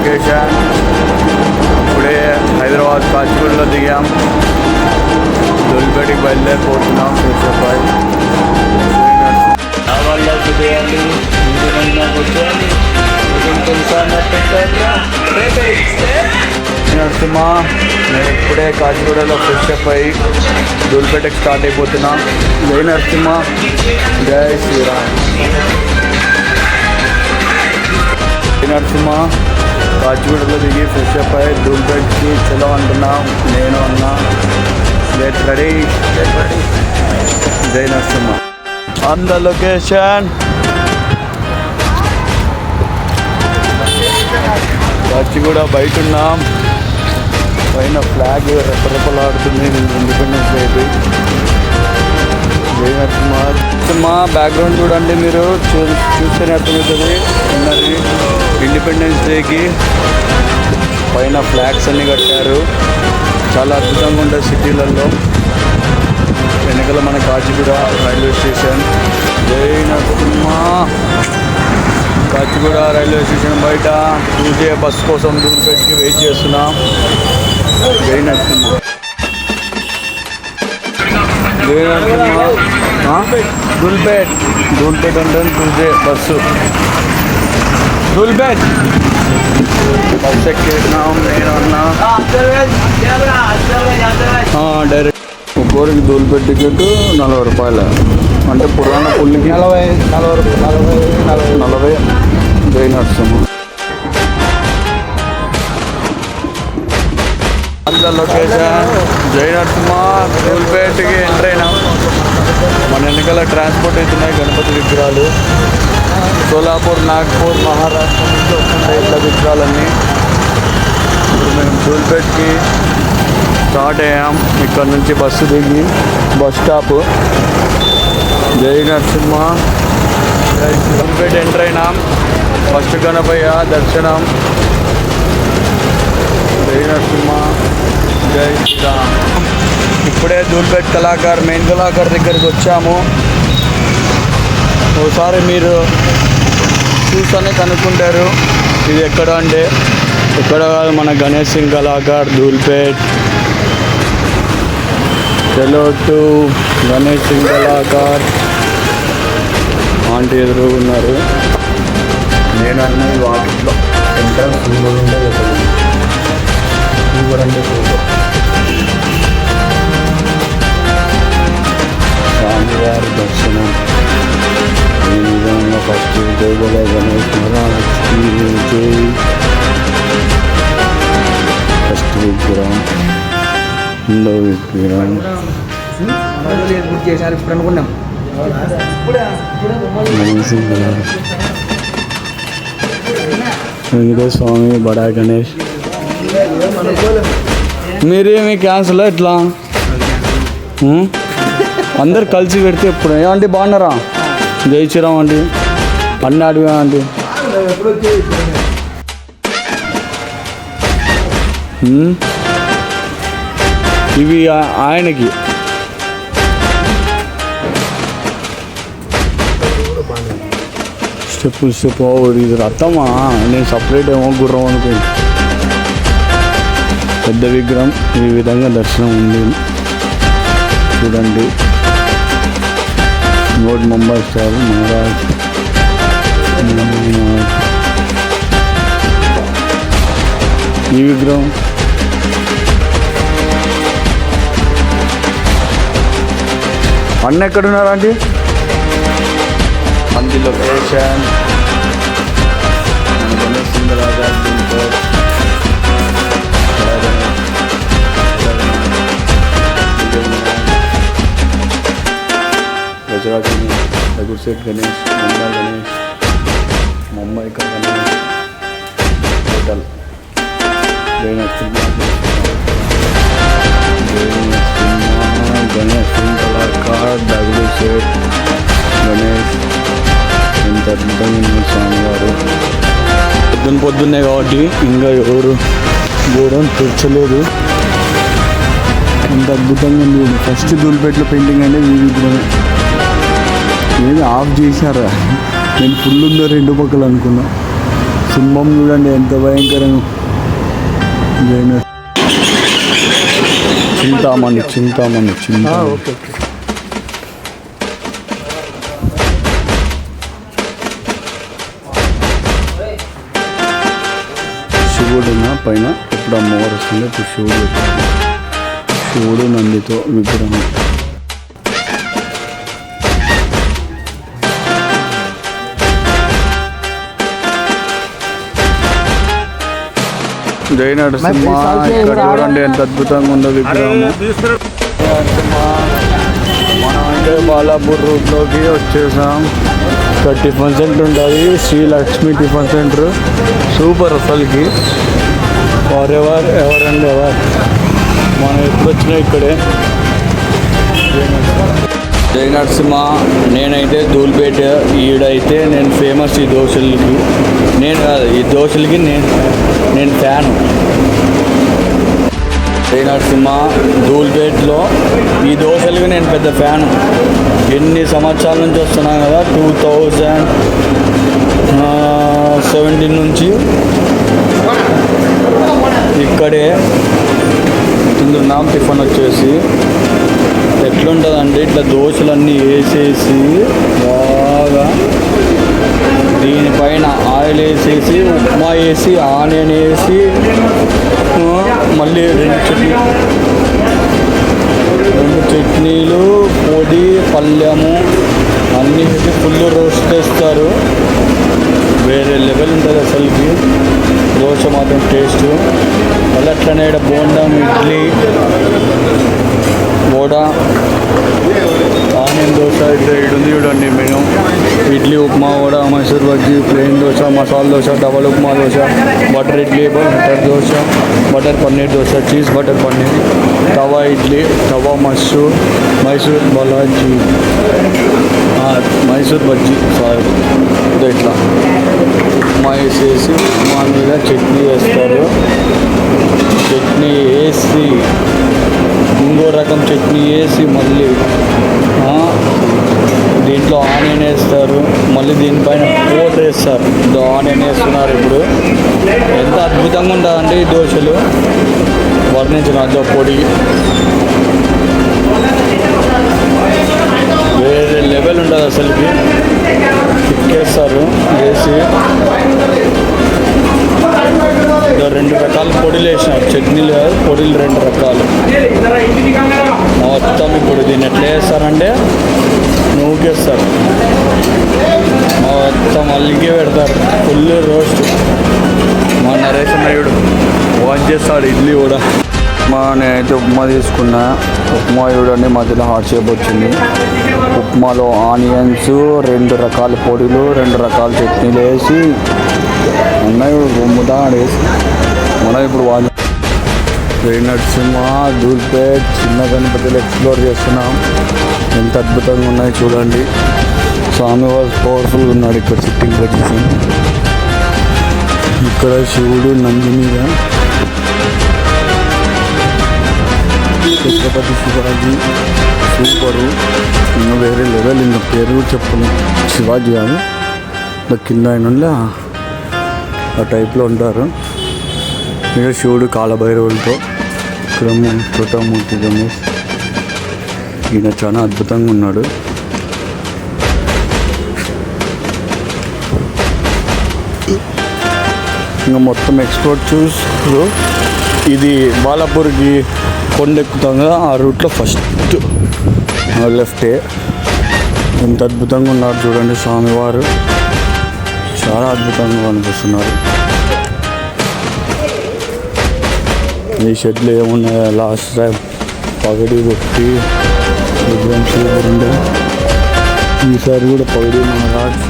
Location. ఇప్పుడే హైదరాబాద్ కాచిగూడలో దిగాం. దొల్లిపేటకి బయలుదేరిపోతున్నాం. Fresh up అయి నరసింహ. నేను ఇప్పుడే కాచిగూడలో ఫ్రెషప్ అయ్యి దొల్లిపేటకి స్టార్ట్ అయిపోతున్నాం. జై నరసింహ, జై శ్రీరామ్. నరసింహ కాచిగూడలో దిగి ఫ్రెషప్ అయ్యి దూల్పేట్కి చలో అంటున్నాం. నేను అన్నా get ready. Jai Narasimha. On the location. Kachiguda బయట ఉన్నాం. పైన ఫ్లాగ్ రెపరెపలాడుతుంది. Independence day. జై నరసింహ. నరసింహ బ్యాక్గ్రౌండ్ చూడండి, మీరు చూస్తేనే అర్థమవుతుంది. ఉన్నది ఇండిపెండెన్స్ డేకి పైన ఫ్లాగ్స్ అన్నీ కట్టారు. చాలా అద్భుతంగా ఉంటుంది సిటీలలో. వెనకాల మన కాచిగూడ రైల్వే స్టేషన్. జై నరసింహ. కాచిగూడ రైల్వే స్టేషన్ బయట 2J బస్ కోసం దూల్పేట్కి వెయిట్ చేస్తున్నాం. జై నరసింహ. జై నరసింహ. దూల్పేట్ అంటే 2J బస్సు. దూల్పేట్ బస్ ఎక్కేసినాం. నేను అన్నా డైరెక్ట్ ఒక్కోరికి దూల్పేట్ టికెట్ 40 రూపాయలు. అంటే పురాణ పుల్లికి 40. జై నరసింహ. అంత లొకేషన్. జై నరసింహ. దూల్పేట్కి ఎంటర్ అయినాం. మన వెనకాల ట్రాన్స్పోర్ట్ అవుతున్నాయి గణపతి విగ్రహాలు. సోలాపూర్, నాగ్పూర్, మహారాష్ట్ర నుంచి వస్తున్నాయి ఇట్లా విగ్రహాలన్నీ. ఇప్పుడు మేము దూల్పేట్కి స్టార్ట్ అయ్యాం. ఇక్కడ నుంచి బస్సు దిగి బస్ స్టాప్. జై నరసింహ. దూల్పేట్ ఎంటర్ అయినాం. ఫస్ట్ గణపయ్య దర్శనం. జై నరసింహ, జై శ్రీరామ్. ఇప్పుడే దూల్పేట్ కళాకార్ మెయిన్ కళాకార్ దగ్గరికి వచ్చాము. ఒకసారి మీరు చూస్తూనే కనుక్కుంటారు ఇది ఎక్కడ అంటే. ఎక్కడ కాదు, మన గణేష్ సింగ్ కళాకార్ దూల్పేట్. చలో టు గణేష్ సింగ్ కళాకార్. ఆంటీ ఎదురు ఉన్నారు. నేను అన్నది వాటిలో ఎంట్రన్స్ సూపర్ ఉంటుంది. సూపర్ అంటే సూపర్. స్వామివారి దర్శనం ఈ విధంగా ఫస్ట్ జై బోలో గణేష్ మహారాజ్కి జై. ఫస్ట్ విగ్రహం, రెండో విగ్రహం. వెంకటేశ్వర స్వామి, బడా గణేష్. మీరేమి క్యాన్సిల్ ఎట్లా? అందరు కలిసి పెడితే ఎప్పుడు ఏమంటే బాగున్నారా? జై శ్రీరామ్ అండి. అన్నీ అడిగా అండి. ఇవి ఆయనకి స్టెప్ ఇది రథమా? నేను సపరేట్ ఏమో గుర్రం అనుకోండి. పెద్ద విగ్రహం. ఈ విధంగా దర్శనం ఉంది చూడండి. Note Mumbai star Maharaj. ఈ విగ్రహం అన్న ఎక్కడున్నారా అండి? అంది లొకేషన్ గణేష్ సింగ్ కళాకార్ దూల్పేట్. गजराज गणेश, रघुसेठ गणेश, मुंबई गणेश, मुंबई का गणेश होटल. जय नरसिम्हा. गणेश सिंह कलाकार रघुसेठ गणेश. ఎంత అద్భుతంగా స్వామివారు. పొద్దున్నే కాబట్టి ఇంకా ఎవరు గోడం తెచ్చలేదు. ఎంత అద్భుతంగా ఉంది. ఫస్ట్ దూల్పేట్లో పెయింటింగ్ అంటే ఈ విగ్రహం. ఏది ఆఫ్ చేశారా? నేను ఫుల్ ఉందో రెండు పక్కలు అనుకున్నా. సింహం చూడండి ఎంత భయంకరంగా. చింతామణి ఓకే. శివుడు పైన ఇప్పుడు అమ్మవారు వస్తుంది. ఇప్పుడు శివుడు నందితో విగ్రహం. జై నరసింహ. ఇక్కడ చూడండి ఎంత అద్భుతంగా ఉందో విగ్రహం. మనం అంటే బాలాపూర్ రూట్లోకి వచ్చేసాం. ఇక్కడ టిఫిన్ సెంటర్ ఉంటుంది, Sri Lakshmi tiffin centre. Super అసలుకి. ఎవరు మనం ఎప్పుడు వచ్చినా ఇక్కడే. జై నరసింహ. నేనైతే ధూల్పేట. ఈడైతే నేను ఫేమస్ ఈ దోశలకి. ఈ దోశలకి నేను ఫ్యాను. జై నరసింహ. ధూల్పేటలో ఈ దోశలకి నేను పెద్ద ఫ్యాను. ఎన్ని సంవత్సరాల నుంచి వస్తున్నాను కదా, 2017 నుంచి ఇక్కడే తింటున్నాం. టిఫిన్ వచ్చేసి ఎట్లుంటుందంటే ఇట్లా దోశలన్నీ వేసేసి బాగా దీనిపైన ఆయిల్ వేసేసి, ఉప్మా వేసి, ఆనియన్ వేసి, మళ్ళీ రెండు చట్నీలు, పొడి, పళ్ళెము అన్నీ వేసి ఫుల్ రోస్ట్ చేస్తారు. వేరే లెవెల్ ఉంటుంది అసలుకి. దోశ మాత్రం టేస్ట్. మళ్ళీ అట్లనే బోండం, ఇడ్లీ, వడ, ఆనియన్ దోశ ఇట్లా ఉంది చూడండి menu. Idli, upma, vada, Mysore bajji, plain dosa, masala dosa, double upma dosa, butter idli, butter dosa, butter paneer dosa, cheese butter paneer, tawa idli, tawa Mysore Balaji, Mysore bajji sorry. ఇట్లా ఉప్మా వేసేసి ఉప్మా మీద చట్నీ వేస్తారు. చట్నీ వేసి ఇంకో రకం చట్నీ వేసి మళ్ళీ దీంట్లో ఆనియన్ వేస్తారు. మళ్ళీ దీనిపైన పోట్ వేస్తారు. ఆనియన్ వేస్తున్నారు. ఇప్పుడు ఎంత అద్భుతంగా ఉంటుందంటే ఈ దోశలు వర్ణించిన అదో పొడి వేరే లెవెల్ ఉంటుంది అసలుకి. తిక్కేస్తారు వేసి. రెండు రకాల పొడిలు వేసినారు. చట్నీలు కాదు, పొడిలు రెండు రకాలు మొత్తం. ఇప్పుడు దీన్ని ఎట్లా వేస్తారంటే నూకేస్తారు మొత్తం, అల్లిగే పెడతారు. Full roast. మా నరేష్ నాయుడు వాచ్ చేస్తాడు ఇడ్లీ కూడా. నేనైతే ఉప్మా తీసుకున్నా. ఉప్మా చూడండి మధ్యలో హాట్ షేప్ వచ్చింది. ఉప్మాలో ఆనియన్స్, రెండు రకాల పొడిలు, రెండు రకాల చట్నీలు వేసి ఉన్నాయి. బొమ్ముదా వేసి మనం ఇప్పుడు వాళ్ళు జై నరసింహ ధూల్పేట్ చిన్న గణపతులు ఎక్స్ప్లోర్ చేస్తున్నాం. ఎంత అద్భుతంగా ఉన్నాయి చూడండి. స్వామివారు పవర్ఫుల్గా ఉన్నాడు ఇక్కడ సిట్టింగ్ పొజిషన్. ఇక్కడ శివుడు నంది మీద, ఛత్రపతి శివాజీ సూపరు. ఇంకా వేరే లెవెల్. ఇంకా పేరు చెప్పను. శివాజీ కాదు, కింద ఆయన ఆ టైప్లో ఉంటారు. ఇక శివుడు కాలభైరవులతో, ఇక్కడ చోటమూర్తి గణేష్. ఈయన చాలా అద్భుతంగా ఉన్నాడు. ఇంకా మొత్తం ఎక్స్ప్లోర్ చూస్తూ ఇది బాలాపూర్కి కొండ ఎక్కుతాం కదా, ఆ రూట్లో ఫస్ట్ లెఫ్టే. ఎంత అద్భుతంగా ఉన్నారు చూడండి స్వామివారు. చాలా అద్భుతంగా కనిపిస్తున్నారు. ఈ షెడ్లు ఏమున్నాయో లాస్ట్ టైం పగడి కొట్టి విగ్రహం ఉండే, ఈసారి కూడా పగడి మన రాజు.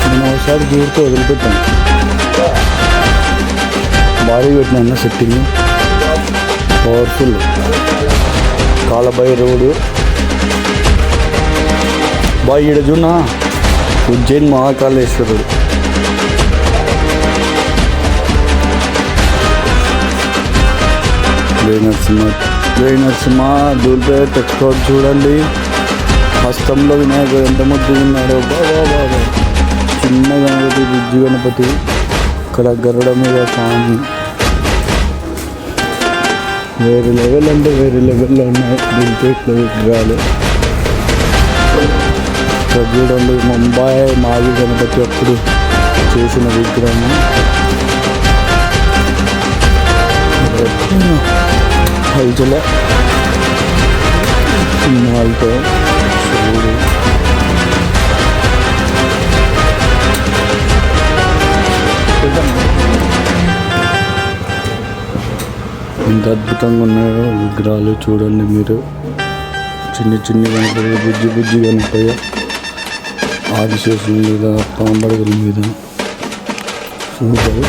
నేను ఒకసారి దూరితో వదిలిపెట్టాను. భారీ పెట్టినా సెట్టింగ్ పవర్ఫుల్. కాలభైరవుడు బాగా ఈడ చూడ ఉజ్జయిన్ మహాకాళేశ్వరుడు. జై నరసింహ ధూల్పేట్ ఎక్స్ప్లోర్ చూడండి. హస్తంలో వినాయకుడు ఎంత ముద్దుగా ఉన్నాడో బాబా. చిన్న గణపతి బుజ్జి గణపతి, ఇక్కడ గరుడ మీద స్వామి. వేరే లెవెల్ అంటే వేరే లెవెల్లో ఉన్నాయి దిల్పేట్లో విగ్రహాలు. ఇక్కడ చూడండి ముంబై మాజీ గణపతి అప్పుడు చేసిన విగ్రహం. హల్చలే సినిమాలతో శివుడు. ఎంత అద్భుతంగా ఉన్నాయో విగ్రహాలు చూడండి మీరు. చిన్న చిన్న గణపతి, బుజ్జి బుజ్జి గణపయ్య, ఆదిశేషుల మీద, పాంబడుగుల మీద. సూపర్.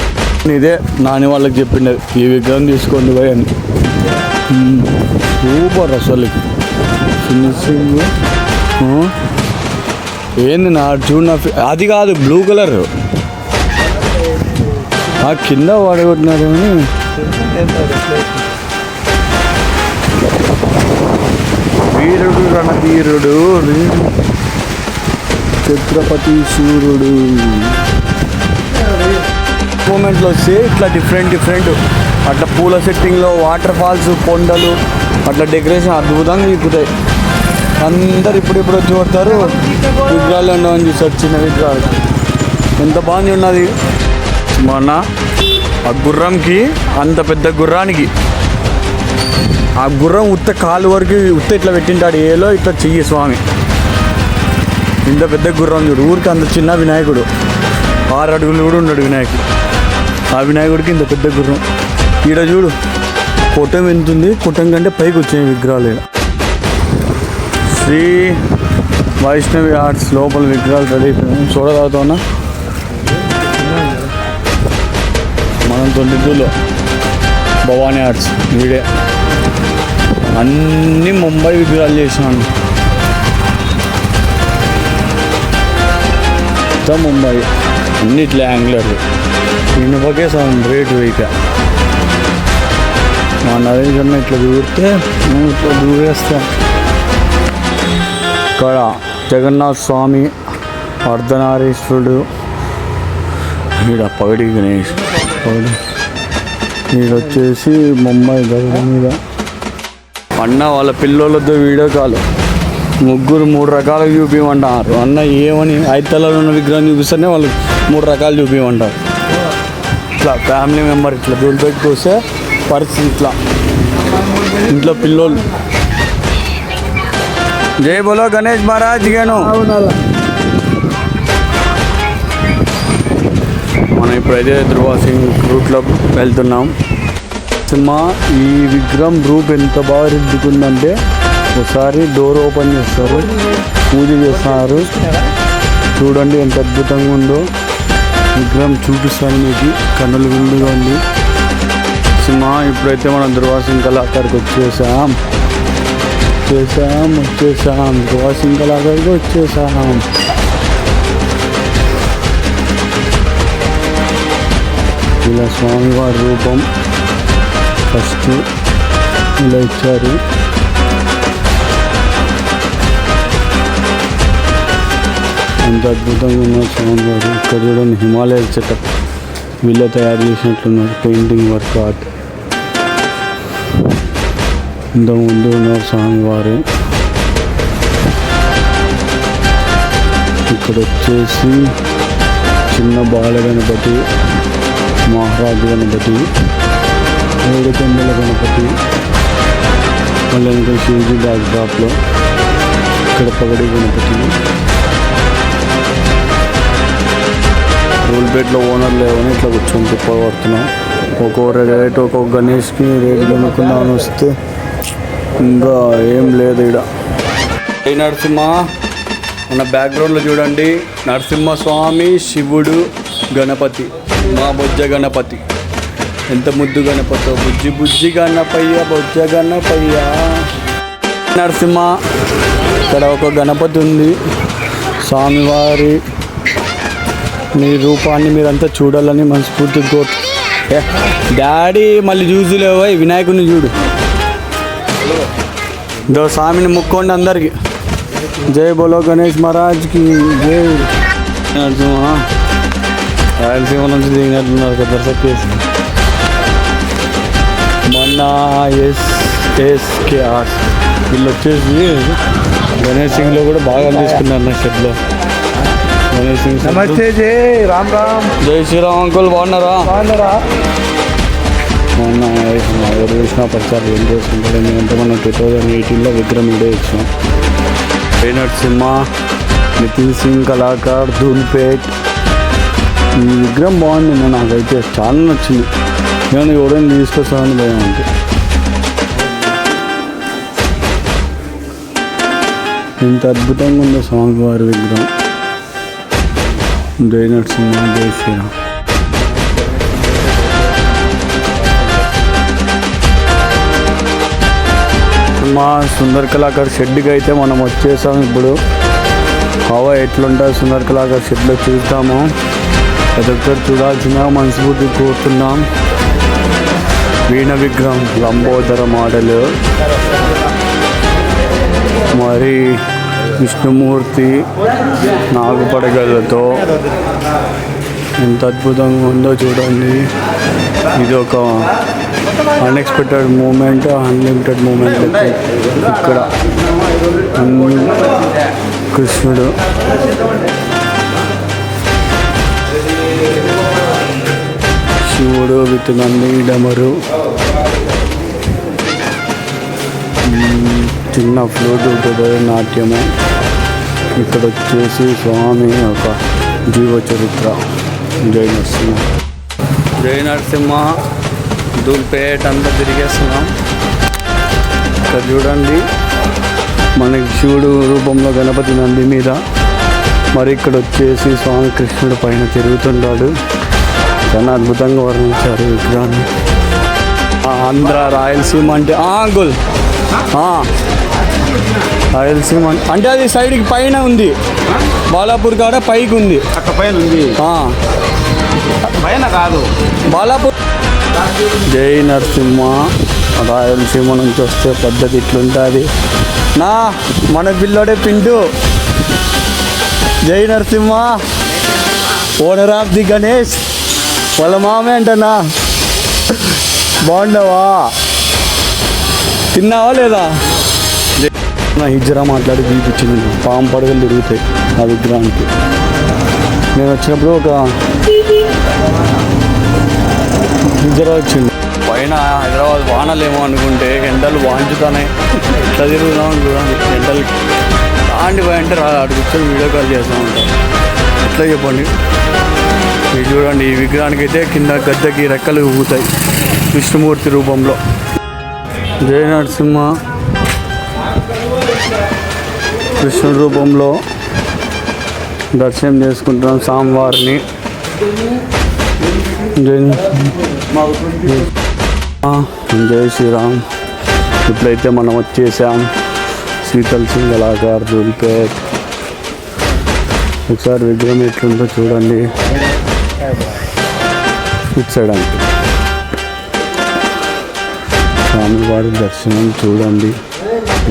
ఇదే నాని వాళ్ళకి చెప్పిండే ఈ విగ్రహం తీసుకోండి పోయి అని. సూపర్ అసలు ఫినిషింగ్ ఏంది నా చూడ. అది కాదు బ్లూ కలర్ ఆ కింద వాడగొట్టినారు అని. వీరుడు రణధీరుడు ఛత్రపతి సూర్యుడు మూమెంట్లో వస్తే ఇట్లా డిఫరెంట్ అట్లా పూల సెట్టింగ్లో వాటర్ ఫాల్స్, కొండలు, అట్లా డెకరేషన్ అద్భుతంగా చూపుతాయి. అందరు ఇప్పుడు వచ్చి కొడతారు విగ్రహాలు ఉండవని చూస్తారు. చిన్న విగ్రహాలు ఎంత బాగుంది ఉన్నది. మొన్న ఆ గుర్రంకి, అంత పెద్ద గుర్రానికి ఆ గుర్రం ఉత్త కాలు వరకు ఉత్త ఇట్లా పెట్టింటాడు. ఏలో ఇట్లా చెయ్యి స్వామి. ఇంత పెద్ద గుర్రం చూడు. ఊరికి అంత చిన్న వినాయకుడు 6 అడుగులు కూడా ఉన్నాడు వినాయకుడు. ఆ వినాయకుడికి ఇంత పెద్ద గుర్రం. ఈడ చూడు కొట్టం ఎంతుంది, కొట్టం కంటే పైకి వచ్చాయి విగ్రహాలు. ఈడ శ్రీ వైష్ణవి ఆర్ట్స్ లోపల విగ్రహాలు రెడీ అయిపోయినాయి. చూడగలుగుతావునా మనం 22లో భవానీ ఆర్ట్స్ వీడే అన్నీ ముంబై విగ్రహాలు చేసినాను. మొత్తం ముంబై అన్ని ఇట్లా యాంగ్లర్లు. ఇనుపకే సగం రేటు ఇక. మా నరేష్ అన్న ఇట్లా దూరితే మేము ఇట్లా దూరేస్తాం. ఇక్కడ జగన్నాథ స్వామి, అర్ధనారీశ్వరుడు, ఈడ పగడి గణేష్, ఈడొచ్చేసి ముంబై గరుడ మీద. అన్న వాళ్ళ పిల్లలతో వీడియో కాల్ ముగ్గురు 3 రకాలు చూపించమంటారు. అన్న ఏమని 5 తలలు ఉన్న విగ్రహం చూపిస్తేనే వాళ్ళు 3 రకాలు చూపించమంటారు. ఇట్లా ఫ్యామిలీ మెంబర్ ఇట్లా దూరం పెట్టుకొస్తే పరిస్థితి ఇట్లా. ఇంట్లో పిల్లోళ్ళు. జై బోలో గణేష్ మహారాజ్ గాను. మనం ఇప్పుడైతే ధృవ సింగ్ క్రూ క్లబ్ వెళ్తున్నాం. సినిమా ఈ విగ్రహం రూప్ ఎంత బాగా రుద్దుకుందంటే ఒకసారి డోర్ ఓపెన్ చేస్తారు, పూజ చేస్తారు. చూడండి ఎంత అద్భుతంగా ఉందో విగ్రహం. చూపిస్తాను మీకు, కన్నుల విందుగా ఉంది సినిమా. ఇప్పుడైతే మనం ధృవ సింగ్ కళాకారుకి వచ్చేసాం. ధృవ సింగ్ కళాకారుకి వచ్చేసాం. ఇలా స్వామివారి రూపం ఫస్ట్ ఇలా ఇచ్చారు. ఎంత అద్భుతంగా ఉన్నారు స్వామివారు. ఇక్కడ చూడండి హిమాలయ సెటప్ వీళ్ళే తయారు చేసినట్లున్నారు. Painting work art. ఇంతకుముందు ఉన్నారు స్వామివారు. ఇక్కడ వచ్చేసి చిన్న బాల గణపతి, మహారాజు గణపతి, 7 కొండల గణపతి, మళ్ళీ ఇంకా శివజీ బ్యాక్ డ్రాప్లో. ఇక్కడ పగడి గణపతి. రూల్పేట్లో ఓనర్ లేవని ఇట్లా కూర్చొని తిప్పబడుతున్నాం. ఒక్కొక్క రేట్, ఒక్కొక్క గణేష్కి రేటు కనుక్కుందామని వస్తే ఇంకా ఏం లేదు ఇక్కడ. జై నరసింహ. మన బ్యాక్గ్రౌండ్లో చూడండి నరసింహస్వామి, శివుడు, గణపతి, మా బొజ్జ గణపతి. ఎంత ముద్దు గణపతి. బుజ్జి గణపయ్య, బొజ్జ గణపయ్య. నరసింహ. ఇక్కడ ఒక గణపతి ఉంది. స్వామివారి మీ రూపాన్ని మీరంతా చూడాలని మనస్ఫూర్తి కోరు. డాడీ మళ్ళీ చూసిలేవా వినాయకుడిని చూడు. దో స్వామిని ముక్కోండి అందరికి. జై బోలో గణేష్ మహారాజ్కి జై. రాయలసీమ నుంచి దిగినట్లున్నారు కదా దర్శకేసి. మొన్న ఎస్కేఆర్ వీళ్ళు వచ్చేసి గణేష్ సింగ్లో కూడా బాగా తీసుకున్నారు నా షెడ్లో. గణేష్ సింగ్ నమస్తే జై రామ్ రామ్. జై శ్రీరామ్ అంకుల్ బాగున్నారా? మొన్న ఎవరు చూసినా ప్రచారం ఏం చేసుకుంటారు, ఎందుకంటే మనం 2018లో విక్రమ్ వీడియో ఇచ్చాం. జై నరసింహ, నితిన్ సింగ్ కళాకార్, ధూల్పేట్. ఈ విగ్రహం బాగుంది, నాకైతే చాలా నచ్చింది. నేను ఎవరైనా తీసుకొస్తానని భయం అంటే. ఇంత అద్భుతంగా ఉందో స్వామి వారి విగ్రహం. జై నరసింహ, జై శ్రీరామ్. మా సుందర్ కళాకార్ షెడ్కి అయితే మనం వచ్చేసాం. ఇప్పుడు హవా ఎట్లుంటుంది సుందర్ కళాకార్ షెడ్లో చూస్తాము. ప్రతి ఒక్కరు చూడాల్సిందిగా మనస్ఫూర్తి కోరుతున్నాం. వీణ విగ్రహం లంబోదర మోడల్, మరి విష్ణుమూర్తి నాగుపడగలతో ఎంత అద్భుతంగా ఉందో చూడండి. ఇది ఒక అన్ఎక్స్పెక్టెడ్ మూమెంట్, అన్లిమిటెడ్ మూమెంట్. ఇక్కడ కృష్ణుడు, శివుడు విత్ నంది డమరు, చిన్న ఫ్లూట్ ఉంటుంది, నాట్యము. ఇక్కడ వచ్చేసి స్వామి ఒక జీవ చరిత్ర. జై నరసింహ. జై నరసింహ. ధూల్పేట్ అంతా తిరిగేస్తున్నాం. ఇక్కడ చూడండి మనకి శివుడు రూపంలో గణపతి నంది మీద, మరి ఇక్కడ వచ్చేసి స్వామి కృష్ణుడు పైన తిరుగుతుంటాడు. చాలా అద్భుతంగా వర్ణించారు విగ్రహాన్ని. ఆంధ్ర రాయలసీమ అంటే అంకుల్ రాయలసీమ అంటే అది సైడ్కి పైన ఉంది, బాలాపూర్ కాడ పైకి ఉంది. అక్కడ పైన ఉంది, పైన కాదు బాలాపూర్. జై నరసింహ. రాయలసీమ నుంచి వస్తే పద్ధతి ఇట్లుంటుంది. మన పిల్లోడే పింటూ. జై Narasimha. Owner of the Ganesh వాళ్ళ మామే అంటనా. బాగుండవా? తిన్నావా లేదా? నా హిజ్రా మాట్లాడి చూపించింది. పాము పడగలు తిరుగుతాయి ఆ విగ్రహానికి. నేను వచ్చినప్పుడు ఒక హిజ్రా వచ్చింది. పైన హైదరాబాద్ వానలేమో అనుకుంటే ఎండలు వాంచుతానే. ఎట్లా తిరుగుదాం చూడండి ఎండలకి. రాండి పోయంటే అటు కూర్చొని వీడియో కాల్ చేస్తూ ఉంటాం. ఎట్లా చెప్పండి. ఇది చూడండి, ఈ విగ్రహానికి అయితే కింద గద్దెకి రెక్కలు ఊగుతాయి విష్ణుమూర్తి రూపంలో. జై నరసింహ. కృష్ణుడి రూపంలో దర్శనం చేసుకుంటున్నాం స్వామివారిని. జై శ్రీరామ్. ఇప్పుడైతే మనం వచ్చేసాం శీతల్ సింగ్ కళాకార్ ధూల్పేట్. ఒకసారి విగ్రహం ఎట్లుందో చూడండి. ఇచ్చాడంటే స్వామివారి దర్శనం చూడండి,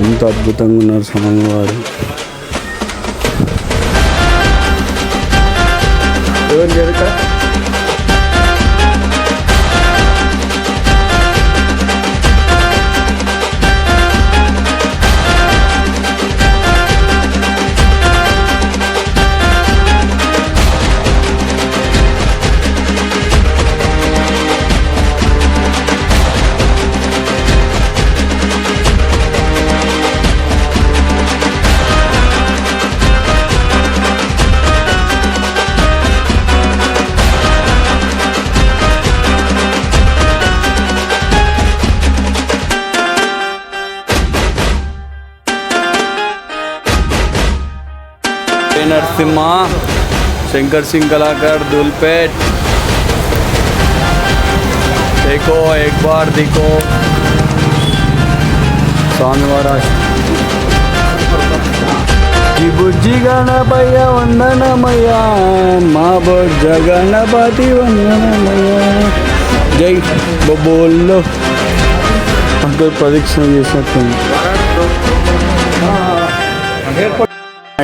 ఎంత అద్భుతంగా ఉన్నారు స్వామివారు. नरसिम्हा, शंकर सिंह कलाकार धूलपेट। देखो एक बार देखो स्वामीवारा బుజ్జి గణపయ్య వందనమయ్య మా బొజ్జ గణపతి వందనమయ్య. జై బొబ్బోల్లో అంకుల్ ప్రదక్షిణ చేసినట్టుంది.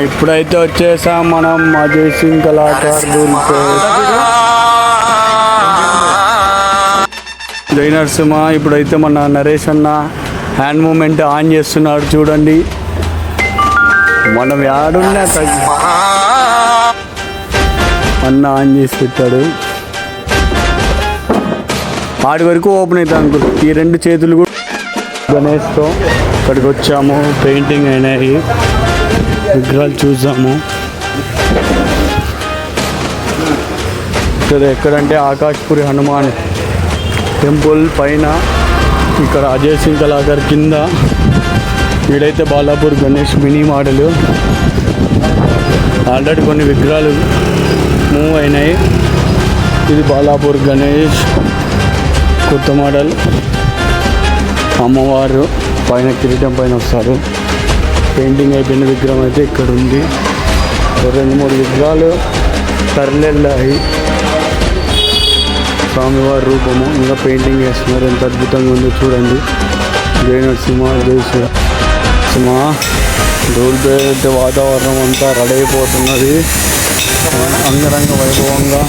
ఇప్పుడైతే వచ్చేసాం మనం అజయ్ సింగ్ కళాకార్ దూల్పేట్. జై నరసింహ. ఇప్పుడైతే మన నరేష్ అన్న హ్యాండ్ మూమెంట్ ఆన్ చేస్తున్నాడు చూడండి. మనం యాడున్నా అన్న ఆన్ చేసి పెట్టాడు. ఆడి వరకు ఓపెన్ అవుతాయి అనుకో. ఈ రెండు చేతులు కూడా గణేష్తో ఇక్కడికి వచ్చాము. పెయింటింగ్ అయినాయి, విగ్రహాలు చూసాము. ఇక్కడ ఎక్కడంటే ఆకాష్పురి హనుమాన్ టెంపుల్ పైన, ఇక్కడ అజయ్ సింగ్ కళాకార్ కింద. వీడైతే Balapur Ganesh mini model. Already కొన్ని విగ్రహాలు మూవ్ అయినాయి. ఇది బాలాపూర్ గణేష్ కొత్త మోడల్. అమ్మవారు పైన కిరీటం పైన వస్తారు. పెయింటింగ్ అయిపోయిన విగ్రహం అయితే ఇక్కడ ఉంది. 2-3 విగ్రహాలు తరలిల్లాయి. స్వామివారి రూపము ఇంకా పెయింటింగ్ చేస్తున్నారు. ఎంత అద్భుతంగా ఉందో చూడండి. జై నరసింహ, జై శ్రీరామ. దూల్పేట్ వాతావరణం అంతా రెడీ అయిపోతున్నది. అంగరంగ వైభవంగా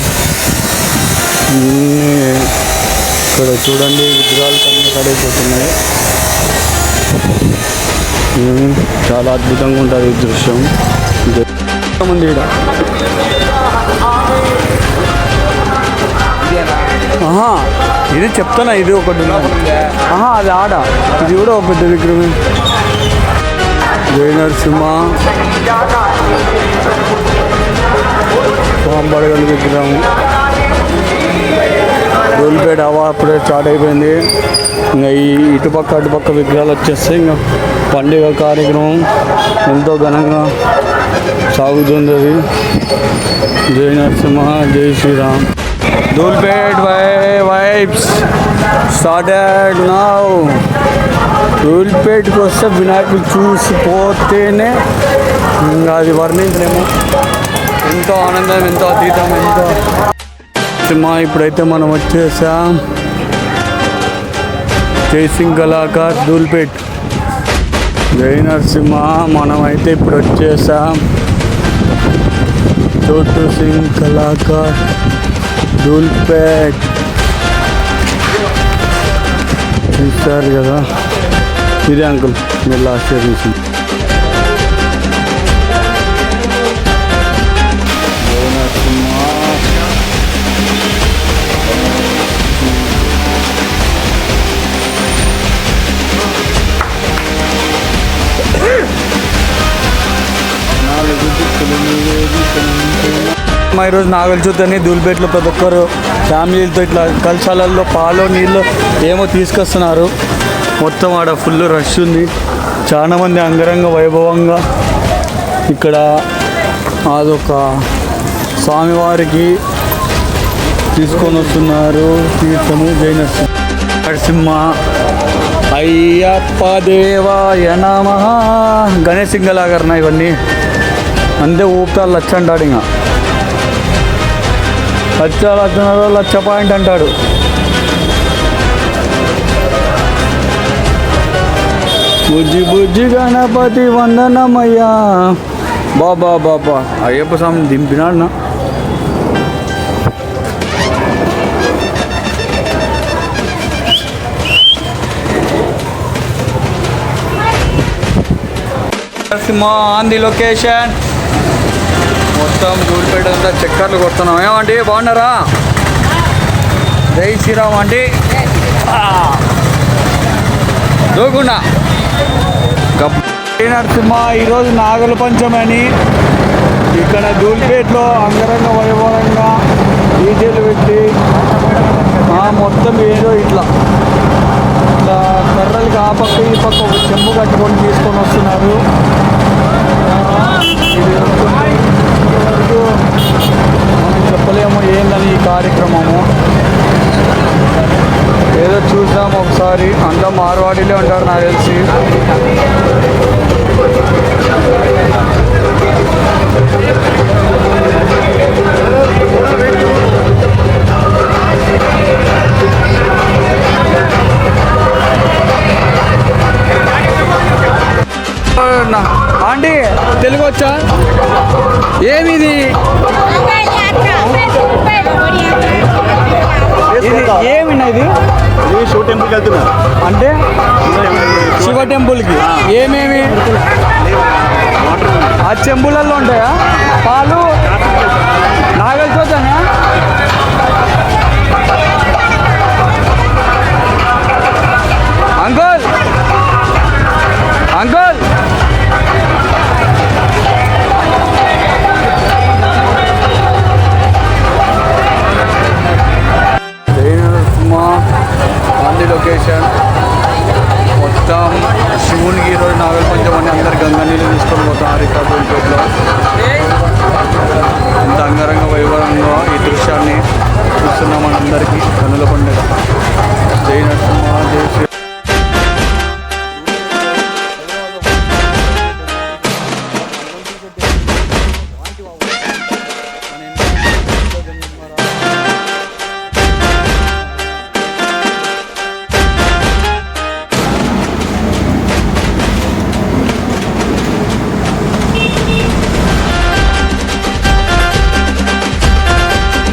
ఇక్కడ చూడండి, విగ్రహాలు కన్నా రెడీ అయిపోతున్నాయి. చాలా అద్భుతంగా ఉంటుంది ఈ దృశ్యం. ఉంది ఇక్కడ. ఇది చెప్తానా, ఇది ఒకటి. అది ఆడ, ఇది కూడా ఒక పెద్ద విగ్రహం. జై నరసింహ పాంబడగల విగ్రహం. దూల్పేట హవా అప్పుడే స్టార్ట్ అయిపోయింది. ఇంకా ఈ ఇటుపక్క అటుపక్క విగ్రహాలు వచ్చేస్తే ఇంకా పండుగ కార్యక్రమం ఎంతో ఘనంగా సాగుతుంది. అది జై నరసింహ, జై Shriram. Dhoolpet vibes started now. దూల్పేట్కి వస్తే వినాయకులు చూసిపోతేనే ఇంకా అది వర్ణించలేము. ఎంతో ఆనందం, ఎంతో అతీతం, ఎంతో సినిమా. ఇప్పుడైతే మనం వచ్చేసాం జై సింగ్ కళాకార్ దూల్పేట్. జై నరసింహ. మనమైతే ఇప్పుడు వచ్చేసాం చోటు సింగ్ కళాకార్ దూల్పేట్. చూస్తారు కదా, ఇదే అంకుల్ మీరు లాస్ట్ ఇయర్ చూసి. ఈరోజు నాగల చూద్దని దూల్పేట్లో ప్రతి ఒక్కరు ఫ్యామిలీలతో ఇట్లా కలశాలలో పాలు నీళ్ళు ఏమో తీసుకొస్తున్నారు. మొత్తం ఆడ ఫుల్ రష్ ఉంది. చాలామంది అంగరంగ వైభవంగా ఇక్కడ అదొక స్వామివారికి తీసుకొని వస్తున్నారు తీర్థము. జై నరసింహ. అయ్యప్ప దేవాయ నమః. గణేష్ సింగ్ కళాకారణ ఇవన్నీ అంతే ఊపుతారు. లచ్చ అంటాడు, ఇంకా లచ్చ పాయింట్ అంటాడు. బుజ్జి బుజ్జి గణపతి వందనమయ్యా. బాబా బాబా అయ్యప్ప స్వామిని దింపినాడు నా. On the location. మొత్తం దూల్పేట అంతా చక్కర్లు కొడుతున్నాం. ఏమండి బాగున్నారా? జై శ్రీరామ్ అండి. దూకుండా నరసింహ. ఈరోజు నాగల పంచమి అని ఇక్కడ దూల్పేట్లో అంగరంగ వైభవంగా డీజేలు పెట్టి మొత్తం ఏదో ఇట్లా కర్రలకి ఆ పక్క ఈ పక్క ఒక చెంబు కట్టుకొని తీసుకొని వస్తున్నారు. ఇంతవరకు మనం చెప్పలేము ఏందని ఈ కార్యక్రమము. ఏదో చూద్దాం ఒకసారి. అంతా మార్వాడీలే ఉంటారు నాకు తెలిసి. ఆంటీ తెలుగు వచ్చా? ఏమి ఇది? ఇది ఏమిన్నా ఇది? శివ టెంపుల్కి వెళ్తున్నా. అంటే శివ టెంపుల్కి ఏమేమి ఆ చెంబులలో ఉంటాయా పాలు? నాగలి చూద్దానా? అంకుల్ అంకుల్ గాంధీ లొకేషన్ మొత్తం శివునికి ఈరోజు నాగల పంచం అని అందరు గంగా నీళ్ళు తీసుకొని పోతాం హరికాపేటలో. ఇంత అంగరంగ వైభవంగా ఈ దృశ్యాన్ని చూస్తున్నాం మనందరికీ కన్నుల పండుగ. జై నరసింహ జై శ్రీ.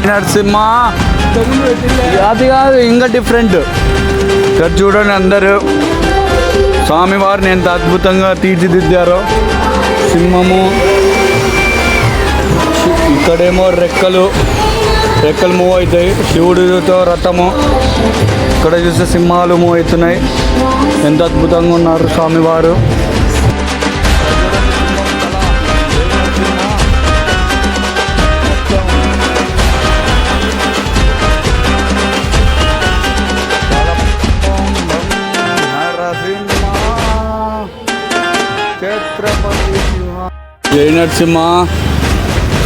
నరసింహ అది కాదు, ఇంకా డిఫరెంట్. ఇక్కడ చూడండి అందరూ స్వామివారిని ఎంత అద్భుతంగా తీర్చిదిద్దారో. సింహము, ఇక్కడేమో రెక్కలు మూవ్ అవుతాయి, శివుడితో రథము. ఇక్కడ చూస్తే సింహాలు మూవ్ అవుతున్నాయి. ఎంత అద్భుతంగా ఉన్నారు స్వామివారు. జై నరసింహ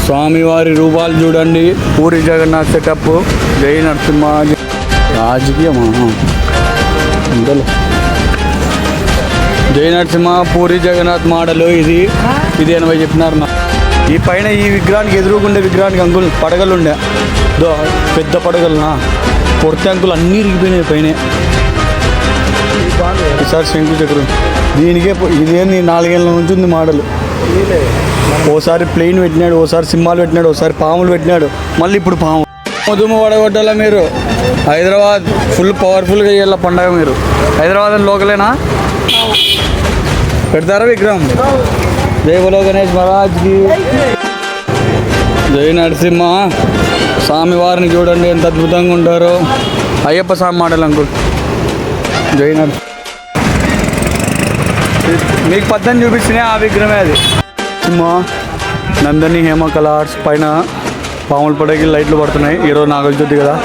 స్వామివారి రూపాలు చూడండి. పూరి జగన్నాథ్ సెటప్. జై నరసింహ. రాజకీయమా ఇంతలో జై నరసింహ పూరి జగన్నాథ్ మోడల్ ఇది 80 చెప్పినారు నా. ఈ పైన ఈ విగ్రహానికి ఎదురుగుండే విగ్రహానికి అంకుల్ పడగలు ఉండే, పెద్ద పడగలునా కొడితే అంకుల్ అన్నీ ఇరిగిపోయినాయి పైన. ఈసారి శంకు చక్రం దీనికే ఇదేంది 4 ఏళ్ళ నుంచి ఉంది మోడల్. ఓసారి ప్లెయిన్ పెట్టినాడు, ఓసారి సింహాలు పెట్టినాడు, ఓసారి పాములు పెట్టినాడు, మళ్ళీ ఇప్పుడు పాము. దుమ్ము పడగొట్టాలా మీరు? హైదరాబాద్ ఫుల్ పవర్ఫుల్గా చేయాల పండగ. మీరు హైదరాబాద్ అని లోకలేనా? పెడతారా విగ్రహం? జై బోలో గణేష్ మహారాజ్కి. జై నరసింహ స్వామివారిని చూడండి ఎంత అద్భుతంగా ఉంటారో. అయ్యప్ప స్వామి మోడల్ అంకుల్. జై నరసింహ. మీకు పద్ధతి చూపిస్తున్నాయి ఆ విగ్రహమే అది. సింహ నందని హేమ కళా ఆర్ట్స్ పైన పాముల పడకి లైట్లు పడుతున్నాయి. ఈరోజు నాగల చవితి కదా,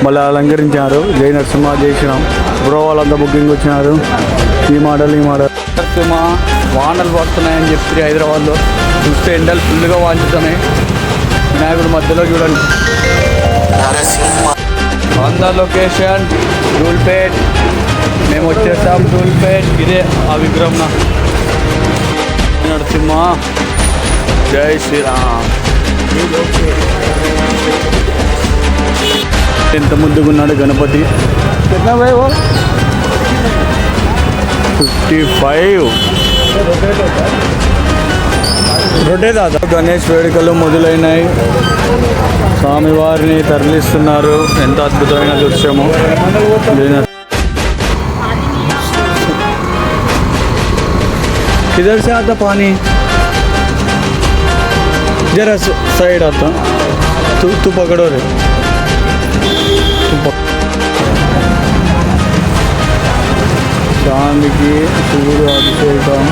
మళ్ళీ అలంకరించారు. జై నరసింహ జై శ్రీరామ్ బ్రో వాళ్ళంతా బుకింగ్ వచ్చినారు. ఈ మోడల్ నరసింహ వానలు పడుతున్నాయని చెప్పి హైదరాబాద్లో చూస్తే ఎండలు ఫుల్గా వాంచుతున్నాయి. వినాయకుడు మధ్యలో చూడండి. On the location Dhoolpet. మేము వచ్చేసాం ధూల్పేట్. ఇదే ఆ విగ్రహం నరసింహ. జై శ్రీరామ్. ఎంత ముద్దుగున్నాడు గణపతి. 55 రొటే దాదా. గణేష్ వేడుకలు మొదలైనాయి. స్వామివారిని తరలిస్తున్నారు. ఎంత అద్భుతమైన దృశ్యము. किधर से आता पानी? जरा साइड आता. तू पकड़ो रे. चांद की सूर्य अभिषेकం.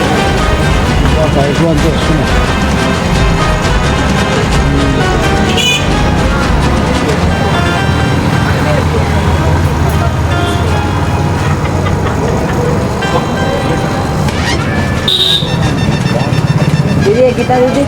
Didi, kita didi.